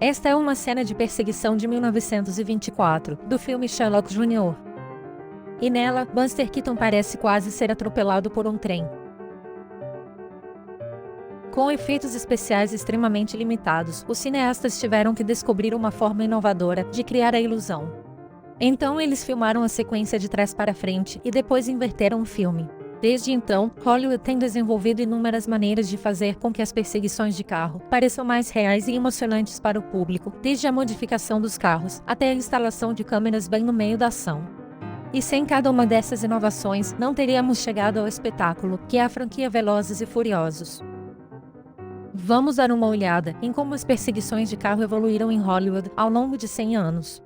Esta é uma cena de perseguição de 1924, do filme Sherlock Jr. E nela, Buster Keaton parece quase ser atropelado por um trem. Com efeitos especiais extremamente limitados, os cineastas tiveram que descobrir uma forma inovadora de criar a ilusão. Então eles filmaram a sequência de trás para frente e depois inverteram o filme. Desde então, Hollywood tem desenvolvido inúmeras maneiras de fazer com que as perseguições de carro pareçam mais reais e emocionantes para o público, desde a modificação dos carros até a instalação de câmeras bem no meio da ação. E sem cada uma dessas inovações, não teríamos chegado ao espetáculo que é a franquia Velozes e Furiosos. Vamos dar uma olhada em como as perseguições de carro evoluíram em Hollywood ao longo de 100 anos.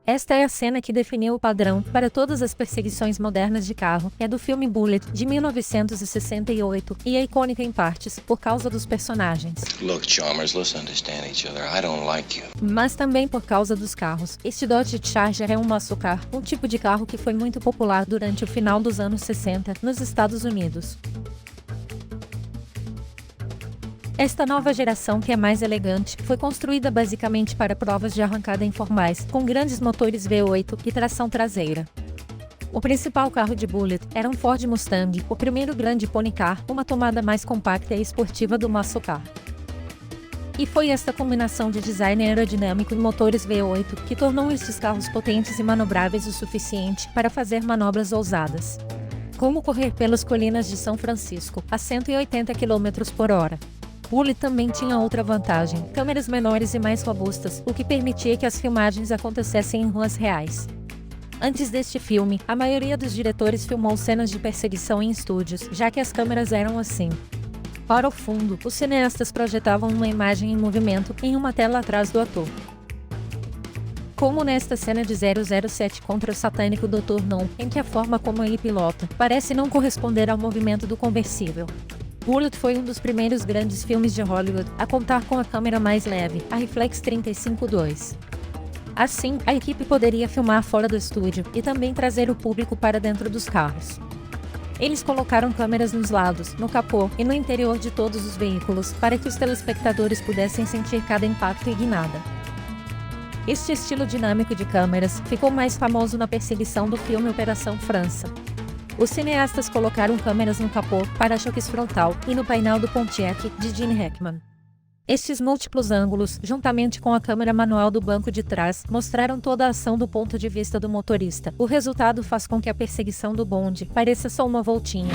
Esta é a cena que definiu o padrão para todas as perseguições modernas de carro, é do filme Bullitt, de 1968, e é icônica em partes por causa dos personagens. Look, Chalmers, let's understand each other. I don't like you. Mas também por causa dos carros. Este Dodge Charger é um muscle car, um tipo de carro que foi muito popular durante o final dos anos 60 nos Estados Unidos. Esta nova geração, que é mais elegante, foi construída basicamente para provas de arrancada informais, com grandes motores V8 e tração traseira. O principal carro de Bullitt era um Ford Mustang, o primeiro grande pony car, uma tomada mais compacta e esportiva do muscle car. E foi esta combinação de design aerodinâmico e motores V8 que tornou estes carros potentes e manobráveis o suficiente para fazer manobras ousadas, como correr pelas colinas de São Francisco a 180 km/h. Bullitt também tinha outra vantagem: câmeras menores e mais robustas, o que permitia que as filmagens acontecessem em ruas reais. Antes deste filme, a maioria dos diretores filmou cenas de perseguição em estúdios, já que as câmeras eram assim. Para o fundo, os cineastas projetavam uma imagem em movimento em uma tela atrás do ator. Como nesta cena de 007 contra o satânico Dr. No, em que a forma como ele pilota parece não corresponder ao movimento do conversível. Bullitt foi um dos primeiros grandes filmes de Hollywood a contar com a câmera mais leve, a Reflex 35-2. Assim, a equipe poderia filmar fora do estúdio e também trazer o público para dentro dos carros. Eles colocaram câmeras nos lados, no capô e no interior de todos os veículos para que os telespectadores pudessem sentir cada impacto e guinada. Este estilo dinâmico de câmeras ficou mais famoso na perseguição do filme Operação França. Os cineastas colocaram câmeras no capô, para-choques frontal e no painel do Pontiac, de Gene Hackman. Estes múltiplos ângulos, juntamente com a câmera manual do banco de trás, mostraram toda a ação do ponto de vista do motorista. O resultado faz com que a perseguição do bonde pareça só uma voltinha.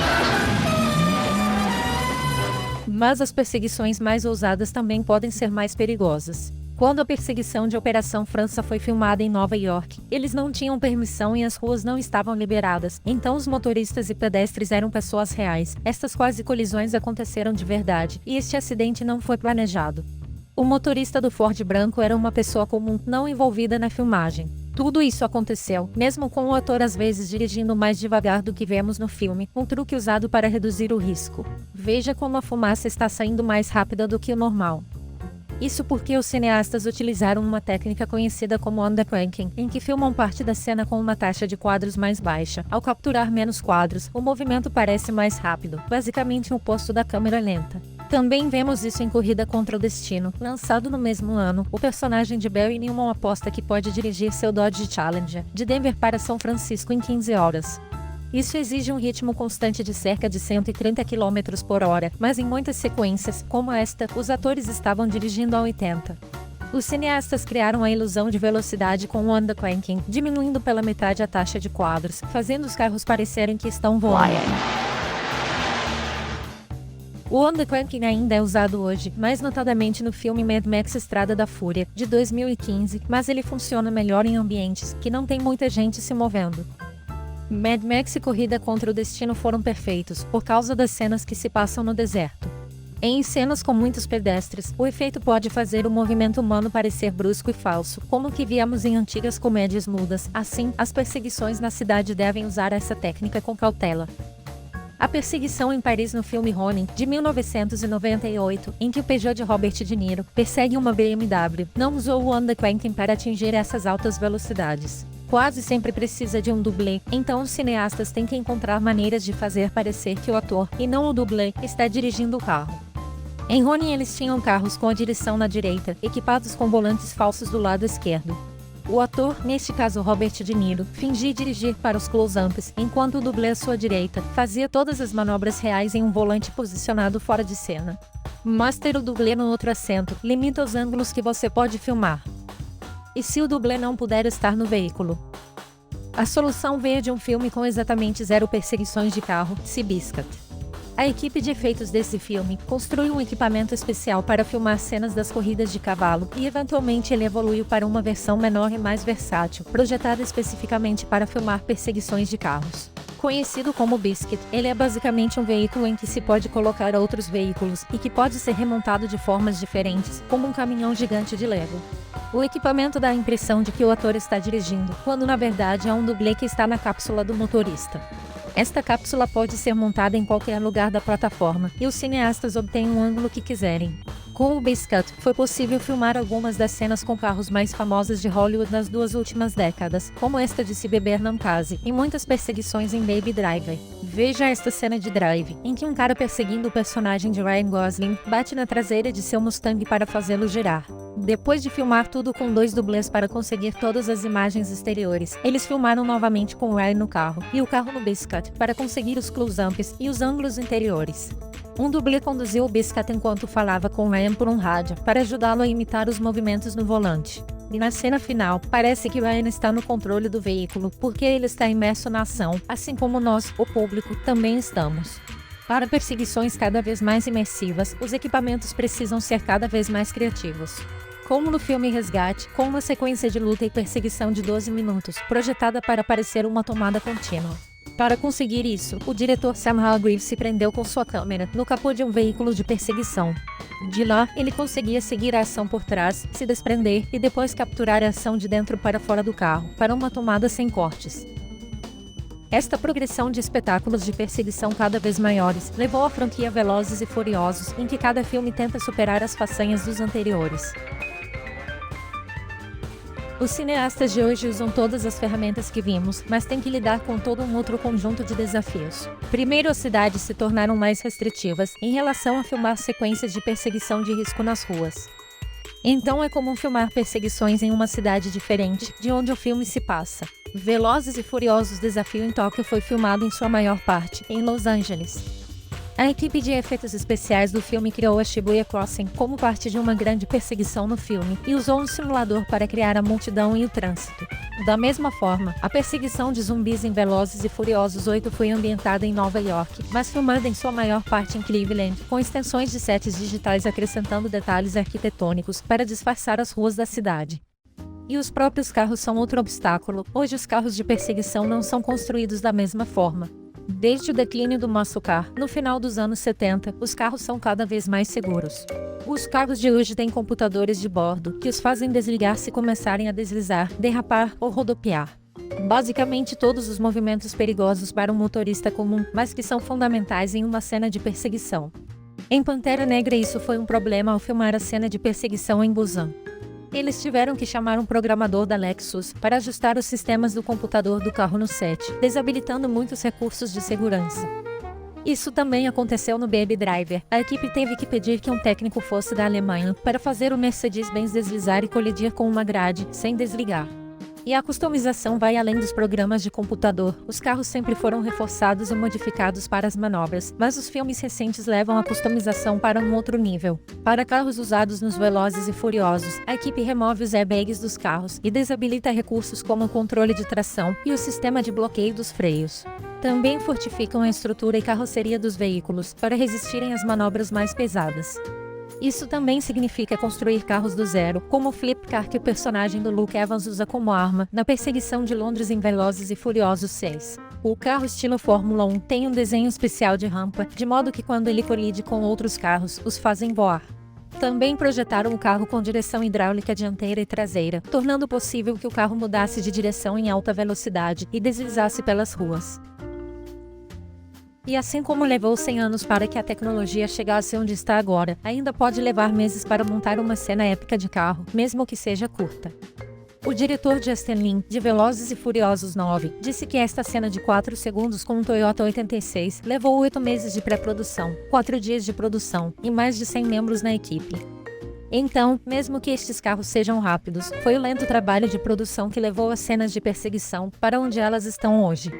Mas as perseguições mais ousadas também podem ser mais perigosas. Quando a perseguição de Operação França foi filmada em Nova York, eles não tinham permissão e as ruas não estavam liberadas, então os motoristas e pedestres eram pessoas reais. Estas quase colisões aconteceram de verdade, e este acidente não foi planejado. O motorista do Ford branco era uma pessoa comum, não envolvida na filmagem. Tudo isso aconteceu, mesmo com o ator às vezes dirigindo mais devagar do que vemos no filme, um truque usado para reduzir o risco. Veja como a fumaça está saindo mais rápida do que o normal. Isso porque os cineastas utilizaram uma técnica conhecida como undercranking, em que filmam parte da cena com uma taxa de quadros mais baixa. Ao capturar menos quadros, o movimento parece mais rápido, basicamente o oposto da câmera lenta. Também vemos isso em Corrida contra o Destino, lançado no mesmo ano. O personagem de Barry Newman aposta que pode dirigir seu Dodge Challenger de Denver para São Francisco em 15 horas. Isso exige um ritmo constante de cerca de 130 km/h, mas em muitas sequências, como esta, os atores estavam dirigindo a 80. Os cineastas criaram a ilusão de velocidade com o undercranking, diminuindo pela metade a taxa de quadros, fazendo os carros parecerem que estão voando. O undercranking ainda é usado hoje, mais notadamente no filme Mad Max Estrada da Fúria, de 2015, mas ele funciona melhor em ambientes que não tem muita gente se movendo. Mad Max e Corrida contra o Destino foram perfeitos, por causa das cenas que se passam no deserto. Em cenas com muitos pedestres, o efeito pode fazer o movimento humano parecer brusco e falso, como o que víamos em antigas comédias mudas. Assim, as perseguições na cidade devem usar essa técnica com cautela. A perseguição em Paris no filme Ronin, de 1998, em que o Peugeot de Robert De Niro persegue uma BMW, não usou o undercranking para atingir essas altas velocidades. Quase sempre precisa de um dublê, então os cineastas têm que encontrar maneiras de fazer parecer que o ator, e não o dublê, está dirigindo o carro. Em Ronin eles tinham carros com a direção na direita, equipados com volantes falsos do lado esquerdo. O ator, neste caso Robert De Niro, fingia dirigir para os close-ups, enquanto o dublê à sua direita fazia todas as manobras reais em um volante posicionado fora de cena. Mas ter o dublê no outro assento limita os ângulos que você pode filmar. E se o dublê não puder estar no veículo? A solução veio de um filme com exatamente 0 perseguições de carro, Seabiscuit. A equipe de efeitos desse filme construiu um equipamento especial para filmar cenas das corridas de cavalo e eventualmente ele evoluiu para uma versão menor e mais versátil, projetada especificamente para filmar perseguições de carros. Conhecido como Biscuit, ele é basicamente um veículo em que se pode colocar outros veículos e que pode ser remontado de formas diferentes, como um caminhão gigante de Lego. O equipamento dá a impressão de que o ator está dirigindo, quando na verdade é um dublê que está na cápsula do motorista. Esta cápsula pode ser montada em qualquer lugar da plataforma, e os cineastas obtêm o ângulo que quiserem. Com o Biscuit, foi possível filmar algumas das cenas com carros mais famosas de Hollywood nas 2 últimas décadas, como esta de Se Beber Não Case, e muitas perseguições em Baby Driver. Veja esta cena de Drive, em que um cara perseguindo o personagem de Ryan Gosling bate na traseira de seu Mustang para fazê-lo girar. Depois de filmar tudo com 2 dublês para conseguir todas as imagens exteriores, eles filmaram novamente com o Ryan no carro, e o carro no Biscuit, para conseguir os close-ups e os ângulos interiores. Um dublê conduziu o Biscuit enquanto falava com Ryan por um rádio, para ajudá-lo a imitar os movimentos no volante. E na cena final, parece que Ryan está no controle do veículo, porque ele está imerso na ação, assim como nós, o público, também estamos. Para perseguições cada vez mais imersivas, os equipamentos precisam ser cada vez mais criativos. Como no filme Resgate, com uma sequência de luta e perseguição de 12 minutos, projetada para parecer uma tomada contínua. Para conseguir isso, o diretor Sam Hargrave se prendeu com sua câmera no capô de um veículo de perseguição. De lá, ele conseguia seguir a ação por trás, se desprender e depois capturar a ação de dentro para fora do carro, para uma tomada sem cortes. Esta progressão de espetáculos de perseguição cada vez maiores levou à franquia Velozes e Furiosos, em que cada filme tenta superar as façanhas dos anteriores. Os cineastas de hoje usam todas as ferramentas que vimos, mas têm que lidar com todo um outro conjunto de desafios. Primeiro, as cidades se tornaram mais restritivas em relação a filmar sequências de perseguição de risco nas ruas. Então é comum filmar perseguições em uma cidade diferente de onde o filme se passa. Velozes e Furiosos Desafio em Tóquio foi filmado em sua maior parte em Los Angeles. A equipe de efeitos especiais do filme criou a Shibuya Crossing como parte de uma grande perseguição no filme e usou um simulador para criar a multidão e o trânsito. Da mesma forma, a perseguição de zumbis em Velozes e Furiosos 8 foi ambientada em Nova York, mas filmada em sua maior parte em Cleveland, com extensões de sets digitais acrescentando detalhes arquitetônicos para disfarçar as ruas da cidade. E os próprios carros são outro obstáculo. Hoje os carros de perseguição não são construídos da mesma forma. Desde o declínio do muscle car, no final dos anos 70, os carros são cada vez mais seguros. Os carros de hoje têm computadores de bordo, que os fazem desligar se começarem a deslizar, derrapar ou rodopiar. Basicamente todos os movimentos perigosos para um motorista comum, mas que são fundamentais em uma cena de perseguição. Em Pantera Negra isso foi um problema ao filmar a cena de perseguição em Busan. Eles tiveram que chamar um programador da Lexus para ajustar os sistemas do computador do carro no set, desabilitando muitos recursos de segurança. Isso também aconteceu no Baby Driver. A equipe teve que pedir que um técnico fosse da Alemanha para fazer o Mercedes-Benz deslizar e colidir com uma grade, sem desligar. E a customização vai além dos programas de computador. Os carros sempre foram reforçados e modificados para as manobras, mas os filmes recentes levam a customização para um outro nível. Para carros usados nos Velozes e Furiosos, a equipe remove os airbags dos carros e desabilita recursos como o controle de tração e o sistema de bloqueio dos freios. Também fortificam a estrutura e carroceria dos veículos para resistirem às manobras mais pesadas. Isso também significa construir carros do zero, como o Flip Car que o personagem do Luke Evans usa como arma na perseguição de Londres em Velozes e Furiosos 6. O carro estilo Fórmula 1 tem um desenho especial de rampa, de modo que quando ele colide com outros carros, os fazem voar. Também projetaram o carro com direção hidráulica dianteira e traseira, tornando possível que o carro mudasse de direção em alta velocidade e deslizasse pelas ruas. E assim como levou 100 anos para que a tecnologia chegasse onde está agora, ainda pode levar meses para montar uma cena épica de carro, mesmo que seja curta. O diretor Justin Lin, de Velozes e Furiosos 9, disse que esta cena de 4 segundos com um Toyota 86 levou 8 meses de pré-produção, 4 dias de produção e mais de 100 membros na equipe. Então, mesmo que estes carros sejam rápidos, foi o lento trabalho de produção que levou as cenas de perseguição para onde elas estão hoje.